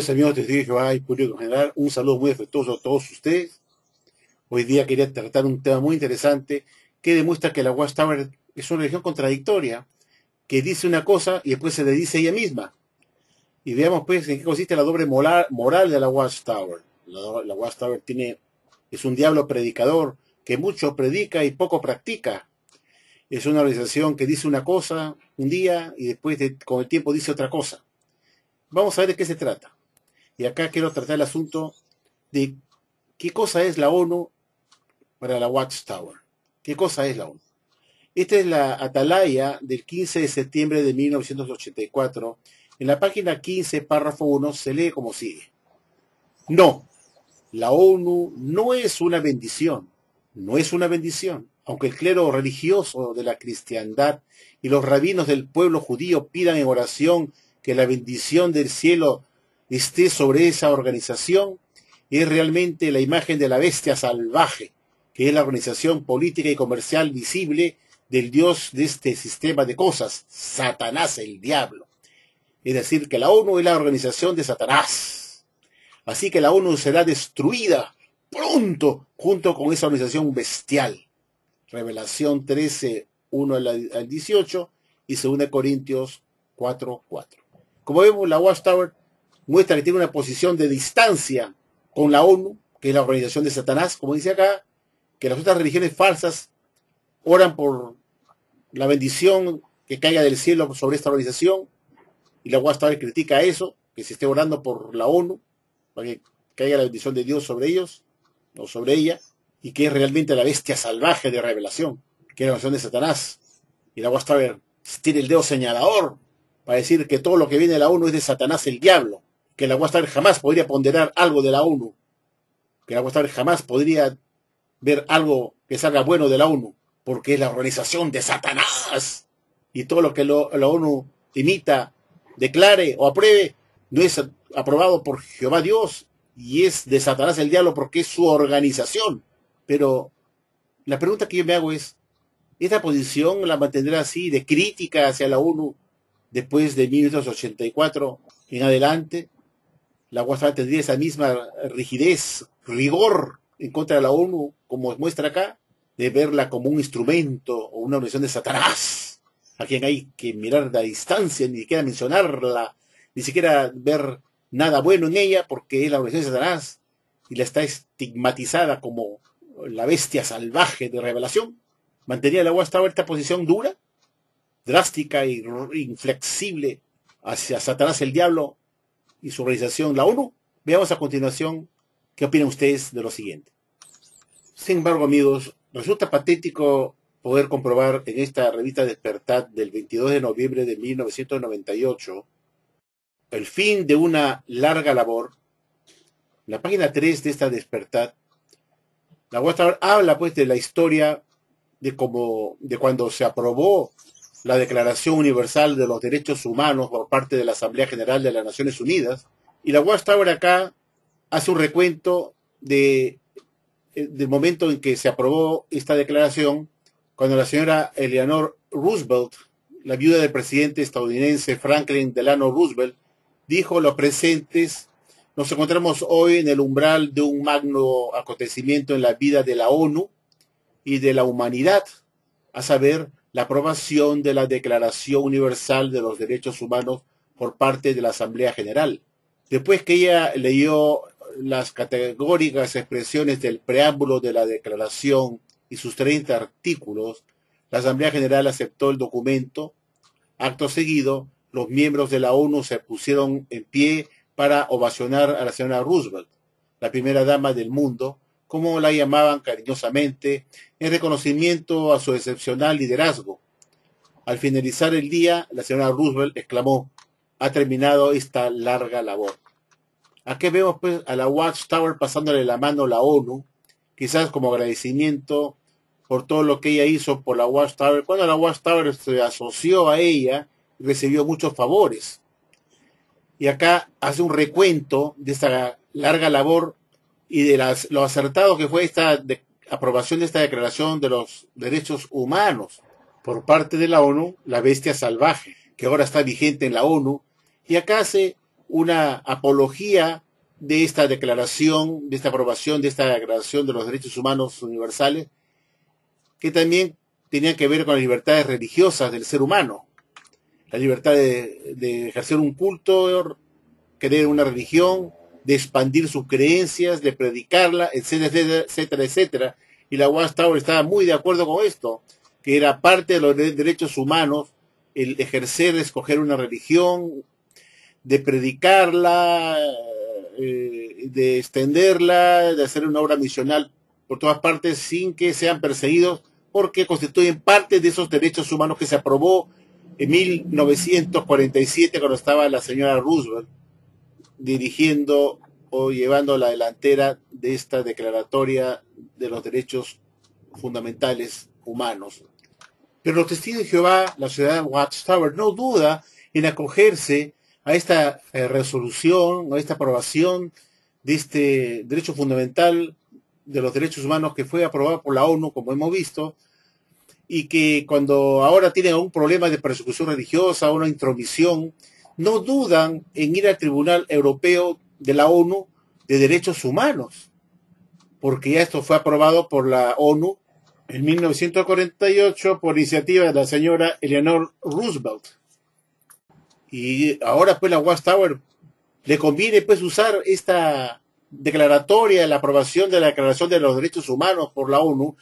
Queridos amigos testigos de Jehová y público en general, un saludo muy afectuoso a todos ustedes. Hoy día quería tratar un tema muy interesante que demuestra que la Watchtower es una religión contradictoria, que dice una cosa y después se le dice ella misma. Y veamos pues en qué consiste la doble moral de la Watchtower. La Watchtower es un diablo predicador que mucho predica y poco practica. Es una organización que dice una cosa un día y después con el tiempo dice otra cosa. Vamos a ver de qué se trata. Y acá quiero tratar el asunto de qué cosa es la ONU para la Watchtower. ¿Qué cosa es la ONU? Esta es la atalaya del 15 de septiembre de 1984. En la página 15, párrafo 1, se lee como sigue. No, la ONU no es una bendición. No es una bendición. Aunque el clero religioso de la cristiandad y los rabinos del pueblo judío pidan en oración que la bendición del cielo esté sobre esa organización, es realmente la imagen de la bestia salvaje, que es la organización política y comercial visible del Dios de este sistema de cosas, Satanás el diablo. Es decir, que la ONU es la organización de Satanás. Así que la ONU será destruida pronto junto con esa organización bestial. Revelación 13, 1 al 18 y 2 Corintios 4, 4. Como vemos, la Watchtower muestra que tiene una posición de distancia con la ONU, que es la organización de Satanás, como dice acá, que las otras religiones falsas oran por la bendición que caiga del cielo sobre esta organización, y la Watchtower critica eso, que se esté orando por la ONU, para que caiga la bendición de Dios sobre ellos, o sobre ella, y que es realmente la bestia salvaje de revelación, que es la organización de Satanás. Y la Watchtower tiene el dedo señalador para decir que todo lo que viene de la ONU es de Satanás el diablo, que la Watchtower jamás podría ponderar algo de la ONU, que la Watchtower jamás podría ver algo que salga bueno de la ONU, porque es la organización de Satanás, y todo lo que la ONU imita, declare o apruebe, no es aprobado por Jehová Dios, y es de Satanás el diablo porque es su organización. Pero la pregunta que yo me hago es, ¿esta posición la mantendrá así de crítica hacia la ONU después de 1984 en adelante? La Watchtower tendría esa misma rigidez, rigor en contra de la ONU, como muestra acá, de verla como un instrumento o una organización de Satanás, a quien hay que mirar a distancia, ni siquiera mencionarla, ni siquiera ver nada bueno en ella, porque es la organización de Satanás y la está estigmatizada como la bestia salvaje de revelación. ¿Mantenía la Watchtower esta posición dura, drástica e inflexible hacia Satanás el diablo y su organización, la ONU? Veamos a continuación qué opinan ustedes de lo siguiente. Sin embargo, amigos, resulta patético poder comprobar en esta revista Despertar del 22 de noviembre de 1998 el fin de una larga labor. La página 3 de esta Despertar, la Watchtower habla pues de la historia de cuando se aprobó la Declaración Universal de los Derechos Humanos por parte de la Asamblea General de las Naciones Unidas, y la Watchtower acá hace un recuento del momento en que se aprobó esta declaración, cuando la señora Eleanor Roosevelt, la viuda del presidente estadounidense Franklin Delano Roosevelt, dijo: los presentes nos encontramos hoy en el umbral de un magno acontecimiento en la vida de la ONU y de la humanidad, a saber, la aprobación de la Declaración Universal de los Derechos Humanos por parte de la Asamblea General. Después que ella leyó las categóricas expresiones del preámbulo de la declaración y sus 30 artículos, la Asamblea General aceptó el documento. Acto seguido, los miembros de la ONU se pusieron en pie para ovacionar a la señora Roosevelt, la primera dama del mundo, como la llamaban cariñosamente, en reconocimiento a su excepcional liderazgo. Al finalizar el día, la señora Roosevelt exclamó: ha terminado esta larga labor. Aquí vemos pues a la Watchtower pasándole la mano a la ONU, quizás como agradecimiento por todo lo que ella hizo por la Watchtower, cuando la Watchtower se asoció a ella y recibió muchos favores. Y acá hace un recuento de esta larga labor y de lo acertado que fue esta aprobación de esta Declaración de los Derechos Humanos por parte de la ONU, la bestia salvaje, que ahora está vigente en la ONU. Y acá hace una apología de esta declaración, de esta aprobación, de esta declaración de los derechos humanos universales, que también tenían que ver con las libertades religiosas del ser humano, la libertad de ejercer un culto, creer una religión, de expandir sus creencias, de predicarla, etcétera, etcétera, etcétera. Y la Watchtower estaba muy de acuerdo con esto, que era parte de los derechos humanos el ejercer, escoger una religión, de predicarla, de extenderla, de hacer una obra misional por todas partes sin que sean perseguidos, porque constituyen parte de esos derechos humanos que se aprobó en 1947 cuando estaba la señora Roosevelt dirigiendo o llevando la delantera de esta declaratoria de los derechos fundamentales humanos. Pero los testigos de Jehová, la ciudad Watchtower, no duda en acogerse a esta resolución, a esta aprobación de este derecho fundamental de los derechos humanos que fue aprobado por la ONU, como hemos visto, y que cuando ahora tienen algún problema de persecución religiosa o una intromisión, no dudan en ir al Tribunal Europeo de la ONU de Derechos Humanos, porque ya esto fue aprobado por la ONU en 1948 por iniciativa de la señora Eleanor Roosevelt. Y ahora pues la Watchtower le conviene pues usar esta declaratoria, la aprobación de la Declaración de los Derechos Humanos por la ONU,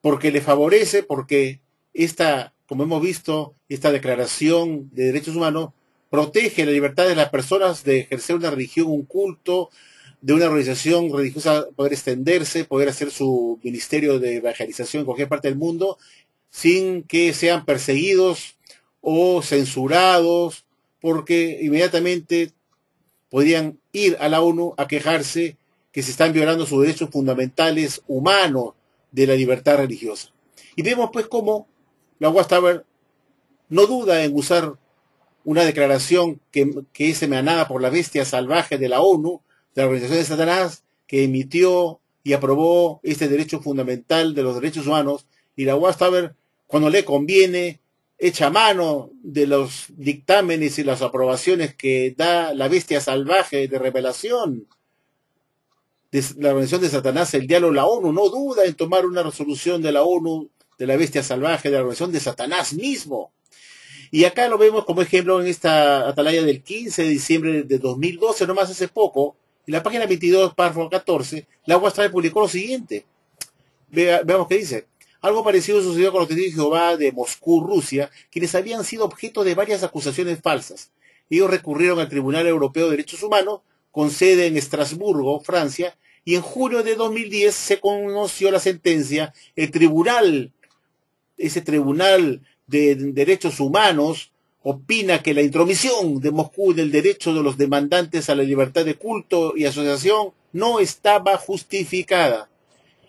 porque le favorece, porque esta, como hemos visto, esta Declaración de Derechos Humanos protege la libertad de las personas de ejercer una religión, un culto, de una organización religiosa, poder extenderse, poder hacer su ministerio de evangelización en cualquier parte del mundo, sin que sean perseguidos o censurados, porque inmediatamente podían ir a la ONU a quejarse que se están violando sus derechos fundamentales humanos de la libertad religiosa. Y vemos pues cómo la Watchtower no duda en usar una declaración que es emanada por la bestia salvaje de la ONU, de la Organización de Satanás, que emitió y aprobó este derecho fundamental de los derechos humanos, y la Watchtower, cuando le conviene, echa mano de los dictámenes y las aprobaciones que da la bestia salvaje de revelación de la Organización de Satanás, el diálogo, la ONU, no duda en tomar una resolución de la ONU, de la bestia salvaje, de la Organización de Satanás mismo. Y acá lo vemos como ejemplo en esta atalaya del 15 de diciembre de 2012, nomás hace poco, en la página 22, párrafo 14, la Watchtower publicó lo siguiente. Veamos qué dice. Algo parecido sucedió con los testigos de Jehová de Moscú, Rusia, quienes habían sido objeto de varias acusaciones falsas. Ellos recurrieron al Tribunal Europeo de Derechos Humanos, con sede en Estrasburgo, Francia, y en junio de 2010 se conoció la sentencia. El tribunal, ese Tribunal de Derechos Humanos, opina que la intromisión de Moscú en el derecho de los demandantes a la libertad de culto y asociación no estaba justificada.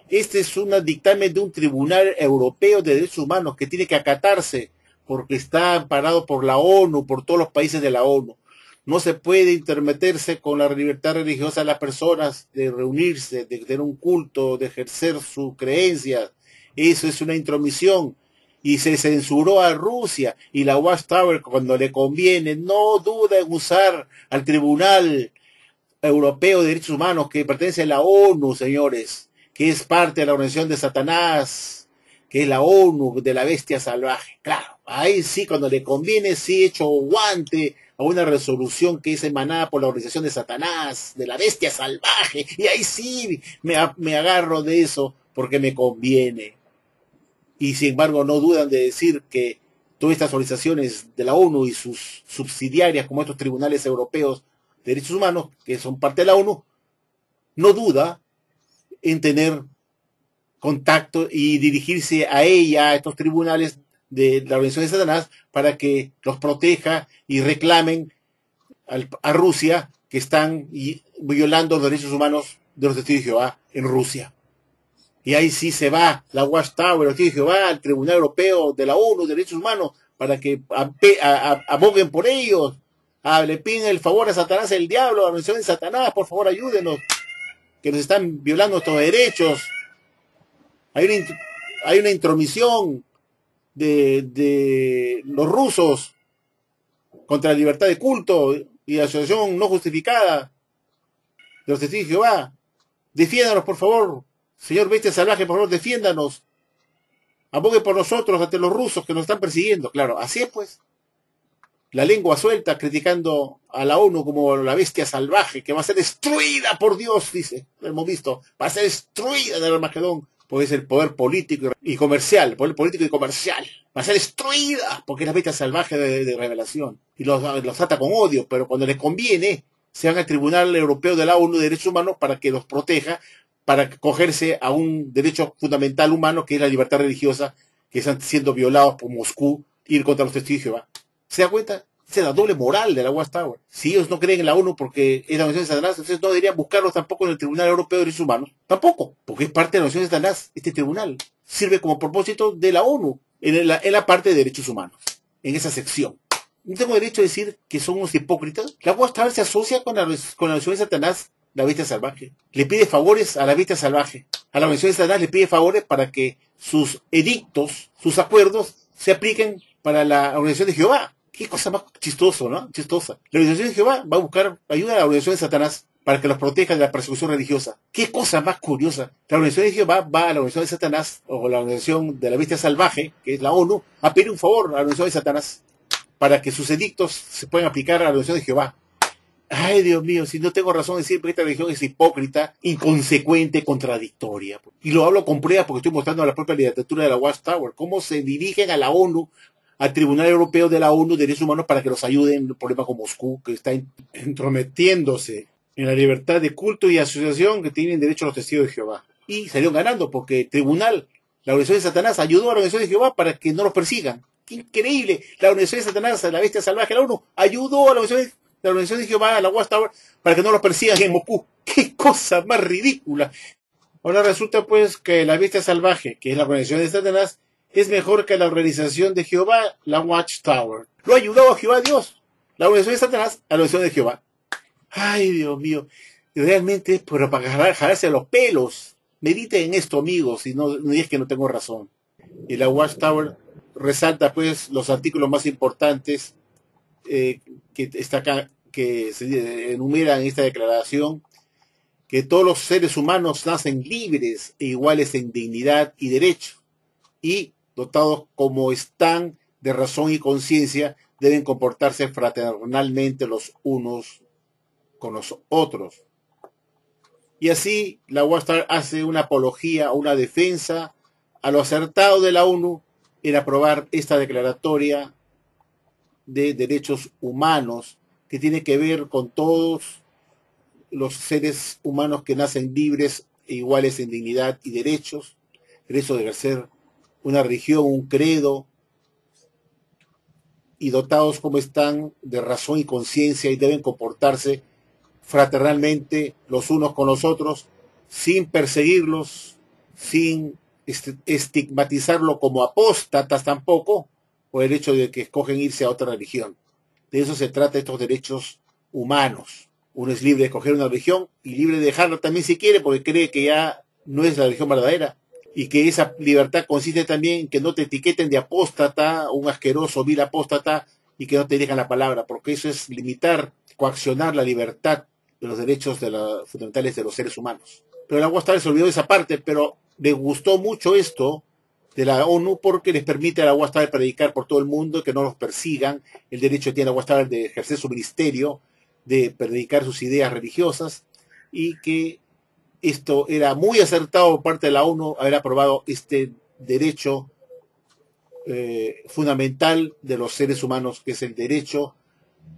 Este es un dictamen de un Tribunal Europeo de Derechos Humanos que tiene que acatarse porque está amparado por la ONU, por todos los países de la ONU. No se puede intermeterse con la libertad religiosa de las personas de reunirse, de tener un culto, de ejercer sus creencias. Eso es una intromisión. Y se censuró a Rusia, y la Watchtower, cuando le conviene, no duda en usar al Tribunal Europeo de Derechos Humanos, que pertenece a la ONU, señores, que es parte de la organización de Satanás, que es la ONU de la bestia salvaje. Claro, ahí sí, cuando le conviene, sí echo guante a una resolución que es emanada por la organización de Satanás, de la bestia salvaje, y ahí sí me agarro de eso porque me conviene. Y sin embargo no dudan de decir que todas estas organizaciones de la ONU y sus subsidiarias, como estos tribunales europeos de derechos humanos, que son parte de la ONU, no duda en tener contacto y dirigirse a ella, a estos tribunales de la Organización de Satanás, para que los proteja y reclamen a Rusia que están violando los derechos humanos de los testigos de Jehová en Rusia. Y ahí sí se va la Watchtower, los testigos de Jehová, al Tribunal Europeo de la ONU de Derechos Humanos, para que aboguen por ellos. Le piden el favor a Satanás, el diablo, a la organización de Satanás, por favor ayúdenos, que nos están violando nuestros derechos. Hay una intromisión de los rusos contra la libertad de culto, y la asociación no justificada de los testigos de Jehová. Defiéndanos, por favor. Señor bestia salvaje, por favor, defiéndanos. Abogue por nosotros ante los rusos que nos están persiguiendo. Claro, así es pues. La lengua suelta criticando a la ONU como la bestia salvaje que va a ser destruida por Dios, dice. Lo hemos visto. Va a ser destruida del Armagedón. Porque es el poder político y comercial. El poder político y comercial. Va a ser destruida porque es la bestia salvaje de revelación. Y los trata con odio, pero cuando les conviene, se van al Tribunal Europeo de la ONU de Derechos Humanos para que los proteja, para acogerse a un derecho fundamental humano que es la libertad religiosa, que están siendo violados por Moscú, ir contra los testigos de Jehová. ¿Se da cuenta? Esa es la doble moral de la Watchtower. Si ellos no creen en la ONU porque es la organización de Satanás, entonces no deberían buscarlos tampoco en el Tribunal Europeo de Derechos Humanos. Tampoco, porque es parte de la organización de Satanás. Este tribunal sirve como propósito de la ONU en la parte de derechos humanos, en esa sección. No tengo derecho a decir que son unos hipócritas. La Watchtower se asocia con la organización de Satanás, la bestia salvaje. Le pide favores a la bestia salvaje. A la organización de Satanás le pide favores para que sus edictos, sus acuerdos, se apliquen para la organización de Jehová. Qué cosa más chistoso, ¿no? Chistosa. La organización de Jehová va a buscar ayuda a la organización de Satanás para que los proteja de la persecución religiosa. Qué cosa más curiosa. La organización de Jehová va a la organización de Satanás, o la organización de la bestia salvaje, que es la ONU, a pedir un favor a la organización de Satanás para que sus edictos se puedan aplicar a la organización de Jehová. Ay, Dios mío, si no tengo razón de decir que esta religión es hipócrita, inconsecuente, contradictoria. Y lo hablo con pruebas porque estoy mostrando la propia literatura de la Watchtower, cómo se dirigen a la ONU, al Tribunal Europeo de la ONU de Derechos Humanos para que los ayuden en el problema con Moscú, que está entrometiéndose en la libertad de culto y asociación que tienen derecho a los testigos de Jehová. Y salieron ganando porque el tribunal, la organización de Satanás, ayudó a la organización de Jehová para que no los persigan. ¡Qué increíble! La organización de Satanás, la bestia salvaje, la ONU, ayudó a la organización de Jehová, a la Watchtower, para que no los persigan en Moscú. ¡Qué cosa más ridícula! Ahora resulta pues que la bestia salvaje, que es la organización de Satanás, es mejor que la organización de Jehová, la Watchtower. Lo ha ayudado a Jehová Dios, la organización de Satanás, a la organización de Jehová. Ay, Dios mío, realmente es para jalarse los pelos. Mediten en esto, amigos, y no es que no tengo razón. Y la Watchtower resalta pues los artículos más importantes que se enumeran en esta declaración, que todos los seres humanos nacen libres e iguales en dignidad y derecho, y dotados como están de razón y conciencia, deben comportarse fraternalmente los unos con los otros. Y así la Watchtower hace una apología, una defensa a lo acertado de la ONU en aprobar esta declaratoria de derechos humanos que tiene que ver con todos los seres humanos que nacen libres e iguales en dignidad y derechos, derecho de ejercer una religión, un credo, y dotados como están de razón y conciencia y deben comportarse fraternalmente los unos con los otros, sin perseguirlos, sin estigmatizarlo como apóstatas tampoco, por el hecho de que escogen irse a otra religión. De eso se trata estos derechos humanos. Uno es libre de escoger una religión y libre de dejarla también si quiere, porque cree que ya no es la religión verdadera. Y que esa libertad consiste también en que no te etiqueten de apóstata, un asqueroso, vil apóstata, y que no te digan la palabra, porque eso es limitar, coaccionar la libertad de los derechos fundamentales de los seres humanos. Pero la Watchtower se olvidó de esa parte, pero le gustó mucho esto de la ONU porque les permite a la Watchtower predicar por todo el mundo, que no los persigan, el derecho que tiene la Watchtower de ejercer su ministerio, de predicar sus ideas religiosas, y que esto era muy acertado por parte de la ONU haber aprobado este derecho fundamental de los seres humanos, que es el derecho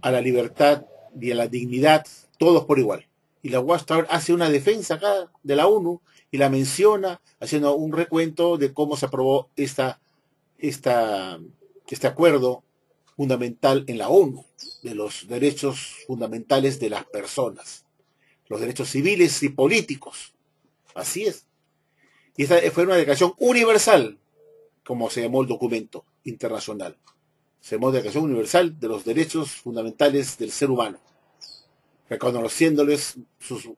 a la libertad y a la dignidad, todos por igual. Y la Watchtower hace una defensa acá de la ONU y la menciona haciendo un recuento de cómo se aprobó este acuerdo fundamental en la ONU, de los derechos fundamentales de las personas, los derechos civiles y políticos. Así es. Y esta fue una declaración universal, como se llamó el documento internacional. Se llamó Declaración Universal de los Derechos Fundamentales del Ser Humano, reconociéndoles sus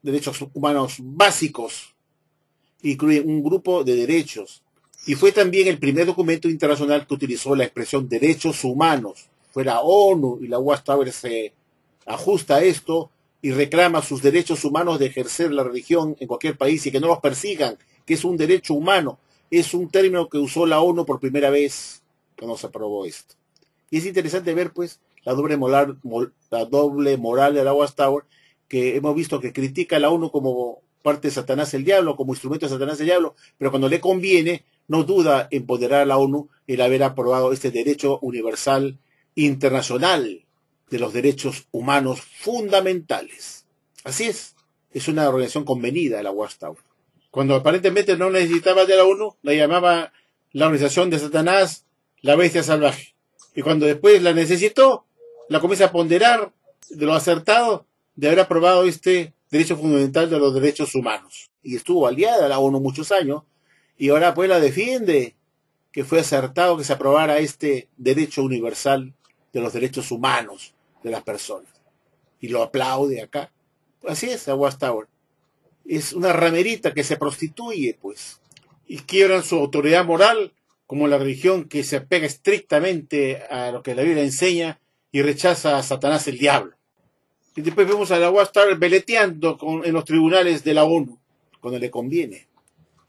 derechos humanos básicos. Incluye un grupo de derechos. Y fue también el primer documento internacional que utilizó la expresión derechos humanos. Fue la ONU y la Watchtower se ajusta esto y reclama sus derechos humanos de ejercer la religión en cualquier país y que no los persigan, que es un derecho humano. Es un término que usó la ONU por primera vez cuando se aprobó esto. Y es interesante ver, pues, la doble moral de la Watchtower, que hemos visto que critica a la ONU como parte de Satanás el Diablo, como instrumento de Satanás el Diablo, pero cuando le conviene, no duda en empoderar a la ONU el haber aprobado este derecho universal internacional de los derechos humanos fundamentales. Así es una organización convenida la Watchtower. Cuando aparentemente no necesitaba de la ONU, la llamaba la organización de Satanás, la bestia salvaje. Y cuando después la necesitó, la comienza a ponderar de lo acertado de haber aprobado este derecho fundamental de los derechos humanos. Y estuvo aliada a la ONU muchos años, y ahora pues la defiende, que fue acertado que se aprobara este derecho universal de los derechos humanos de las personas. Y lo aplaude acá. Así es, la Watchtower. Es una ramerita que se prostituye, pues, y quiebran su autoridad moral como la religión que se apega estrictamente a lo que la Biblia enseña y rechaza a Satanás el diablo. Y después vemos a la Watchtower veleteando en los tribunales de la ONU, cuando le conviene.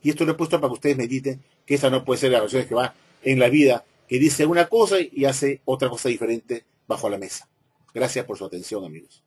Y esto lo he puesto para que ustedes mediten que esa no puede ser la versión que va en la vida, que dice una cosa y hace otra cosa diferente bajo la mesa. Gracias por su atención, amigos.